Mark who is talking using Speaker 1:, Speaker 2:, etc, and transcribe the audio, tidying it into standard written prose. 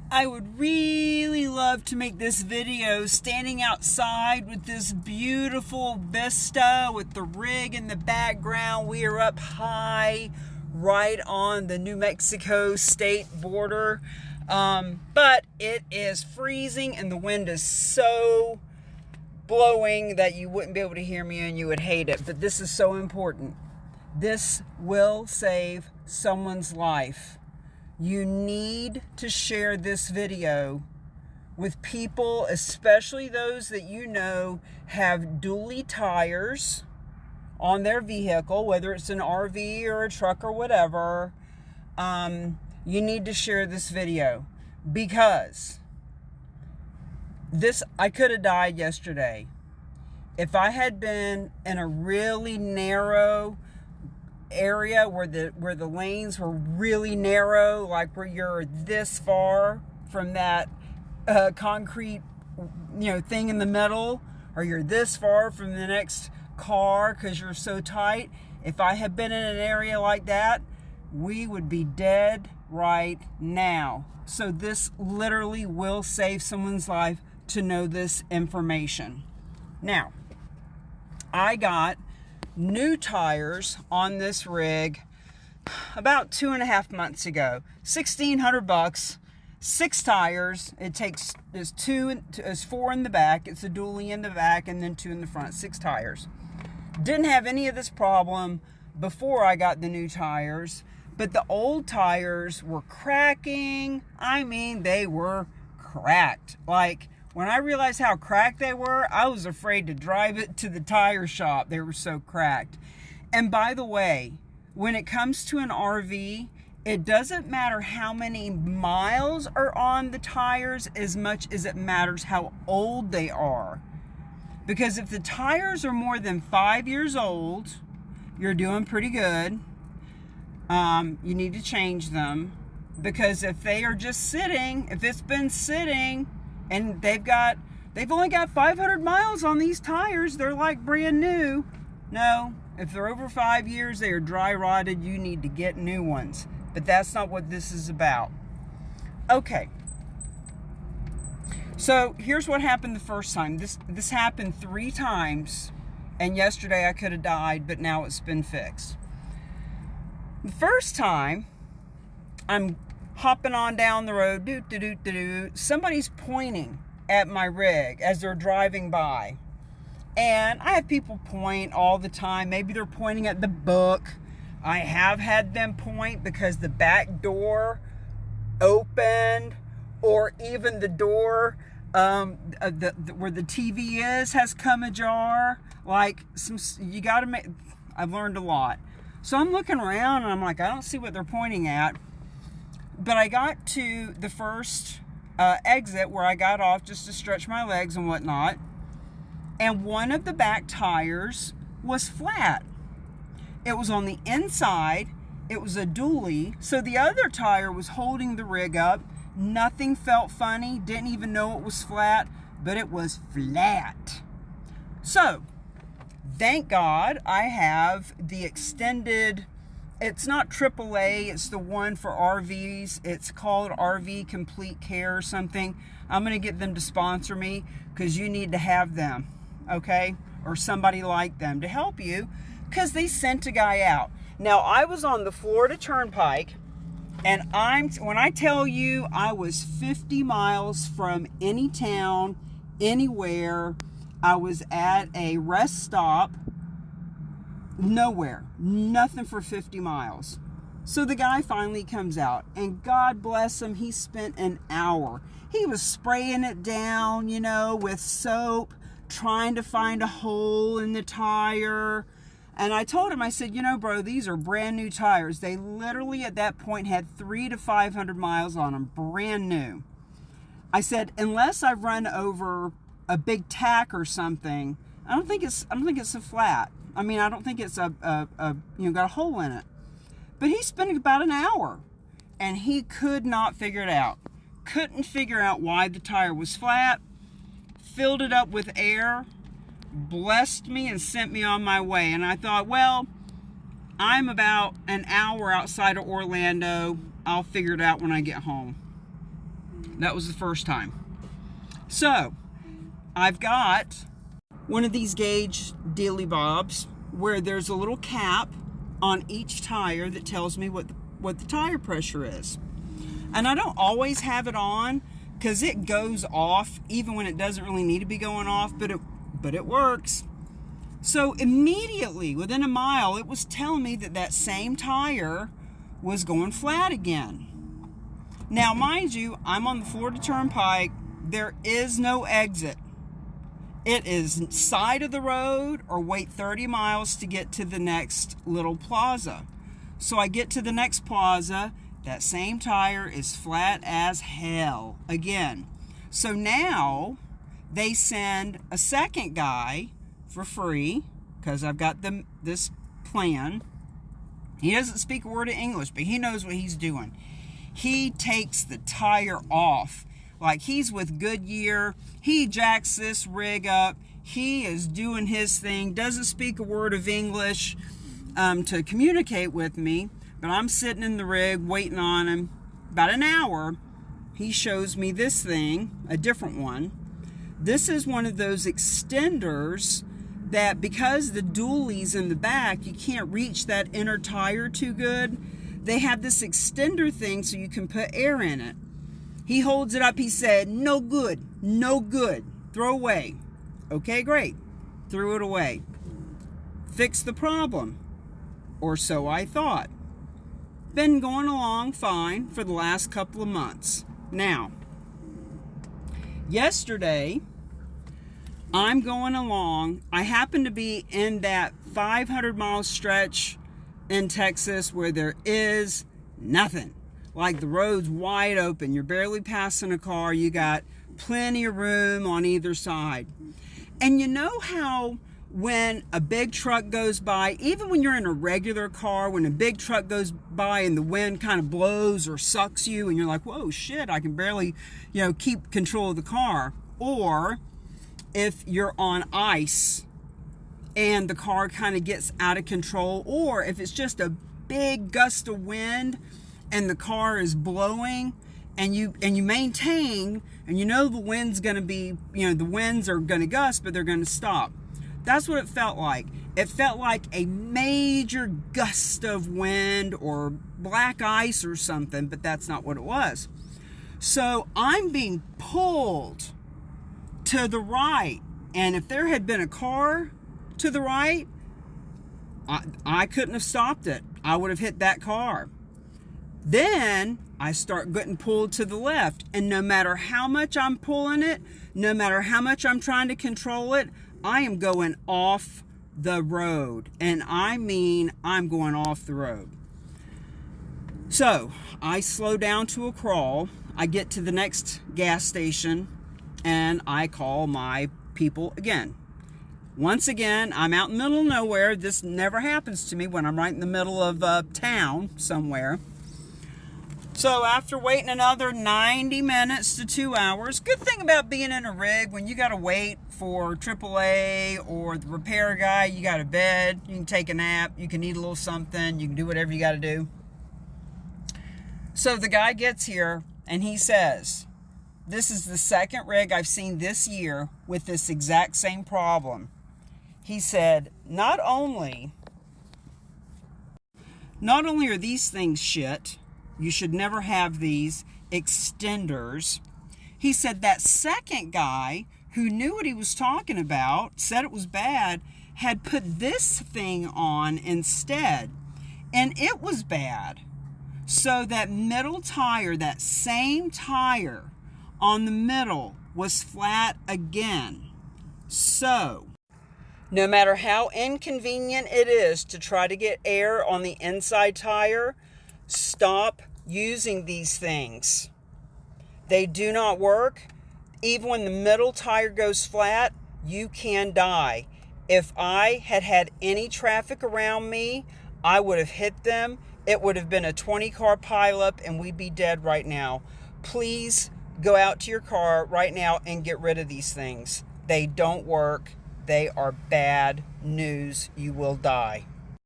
Speaker 1: I would really love to make this video standing outside with this beautiful vista with the rig in the background. We are up high right on the New Mexico state border. But it is freezing and the wind is so blowing that you wouldn't be able to hear me and you would hate it. But this is so important. This will save someone's life. You need to share this video with people, especially those that you know have dually tires on their vehicle, whether it's an RV or a truck or whatever. You need to share this video because I could have died yesterday. If I had been in a really narrow area where the lanes were really narrow, like where you're this far from that concrete thing in the middle, or you're this far from the next car because you're so tight. If I had been in an area like that, we would be dead right now. So this literally will save someone's life to know this information. Now, I got new tires on this rig about 2.5 months ago. $1,600, 6 tires. It's 4 in the back. It's a dually in the back and then 2 in the front. 6 tires. Didn't have any of this problem before I got the new tires, but the old tires were cracking. I mean, they were cracked. Like, when I realized how cracked they were, I was afraid to drive it to the tire shop. They were so cracked. And by the way, when it comes to an RV, it doesn't matter how many miles are on the tires as much as it matters how old they are. Because if the tires are more than 5 years old, you're doing pretty good. You need to change them. Because if they are just sitting, if it's been sitting, and they've only got 500 miles on these tires, they're like brand new. No, if they're over 5 years, they are dry rotted. You need to get new ones. But that's not what this is about. Okay. So here's what happened the first time. This happened 3 times, and yesterday I could have died, but now it's been fixed. The first time, I'm hopping on down the road, somebody's pointing at my rig as they're driving by. And I have people point all the time. Maybe they're pointing at the book. I have had them point because the back door opened, or even the door where the TV is has come ajar. Like, you got to make. I've learned a lot. So I'm looking around and I'm like, I don't see what they're pointing at. But I got to the first exit where I got off just to stretch my legs and whatnot. And one of the back tires was flat. It was on the inside. It was a dually. So the other tire was holding the rig up. Nothing felt funny. Didn't even know it was flat. But it was flat. So, thank God I have the extended. It's not AAA, it's the one for RVs. It's called RV Complete Care or something. I'm going to get them to sponsor me because you need to have them, okay? Or somebody like them to help you because they sent a guy out. Now, I was on the Florida Turnpike, and when I tell you I was 50 miles from any town, anywhere. I was at a rest stop. Nowhere. Nothing for 50 miles. So the guy finally comes out, and God bless him, he spent an hour. He was spraying it down, with soap, trying to find a hole in the tire. And I told him, I said, bro, these are brand new tires. They literally at that point had 300 to 500 miles on them, brand new. I said, unless I've run over a big tack or something, I don't think it's a flat. I mean, I don't think it's got a hole in it. But he spent about an hour, and he could not figure it out. Couldn't figure out why the tire was flat. Filled it up with air, blessed me, and sent me on my way. And I thought, well, I'm about an hour outside of Orlando. I'll figure it out when I get home. That was the first time. So I've got one of these gauge dealy bobs where there's a little cap on each tire that tells me what the tire pressure is. And I don't always have it on because it goes off even when it doesn't really need to be going off, but it works. So immediately within a mile, it was telling me that same tire was going flat again. Now, mind you, I'm on the Florida Turnpike. There is no exit. It is side of the road or wait 30 miles to get to the next little plaza. So I get to the next plaza. That same tire is flat as hell again. So now they send a second guy for free because I've got this plan. He doesn't speak a word of English, but he knows what he's doing. He takes the tire off like he's with Goodyear. He jacks this rig up. He is doing his thing, doesn't speak a word of English to communicate with me, but I'm sitting in the rig waiting on him. About an hour, he shows me this thing, a different one. This is one of those extenders that, because the dually's in the back, you can't reach that inner tire too good. They have this extender thing so you can put air in it. He holds it up. He said, "No good, no good. Throw away." Okay, great. Threw it away. Fixed the problem. Or so I thought. Been going along fine for the last couple of months. Now, yesterday, I'm going along. I happen to be in that 500-mile stretch in Texas where there is nothing. Like the road's wide open. You're barely passing a car. You got plenty of room on either side. And you know how when a big truck goes by, even when you're in a regular car, when a big truck goes by and the wind kind of blows or sucks you and you're like, whoa, shit, I can barely, keep control of the car. Or if you're on ice and the car kind of gets out of control, or if it's just a big gust of wind and the car is blowing and you maintain, and the wind's going to be, the winds are going to gust, but they're going to stop. That's what it felt like. It felt like a major gust of wind or black ice or something, but that's not what it was. So I'm being pulled to the right, and if there had been a car to the right, I couldn't have stopped it. I would have hit that car. Then I start getting pulled to the left, and no matter how much I'm pulling it, no matter how much I'm trying to control it, I am going off the road. And I mean, I'm going off the road. So I slow down to a crawl. I get to the next gas station and I call my people again. Once again, I'm out in the middle of nowhere. This never happens to me when I'm right in the middle of town somewhere. So after waiting another 90 minutes to 2 hours, good thing about being in a rig, when you got to wait for AAA or the repair guy, you got a bed, you can take a nap, you can eat a little something, you can do whatever you got to do. So the guy gets here and he says, this is the second rig I've seen this year with this exact same problem. He said, not only are these things shit, you should never have these extenders. He said that second guy who knew what he was talking about, said it was bad, had put this thing on instead, and it was bad. So that middle tire, that same tire on the middle, was flat again. So, no matter how inconvenient it is to try to get air on the inside tire, stop using these things. They do not work. Even when the middle tire goes flat, you can die. If I had had any traffic around me, I would have hit them. It would have been a 20-car pileup and we'd be dead right now. Please go out to your car right now and get rid of these things. They don't work. They are bad news. You will die.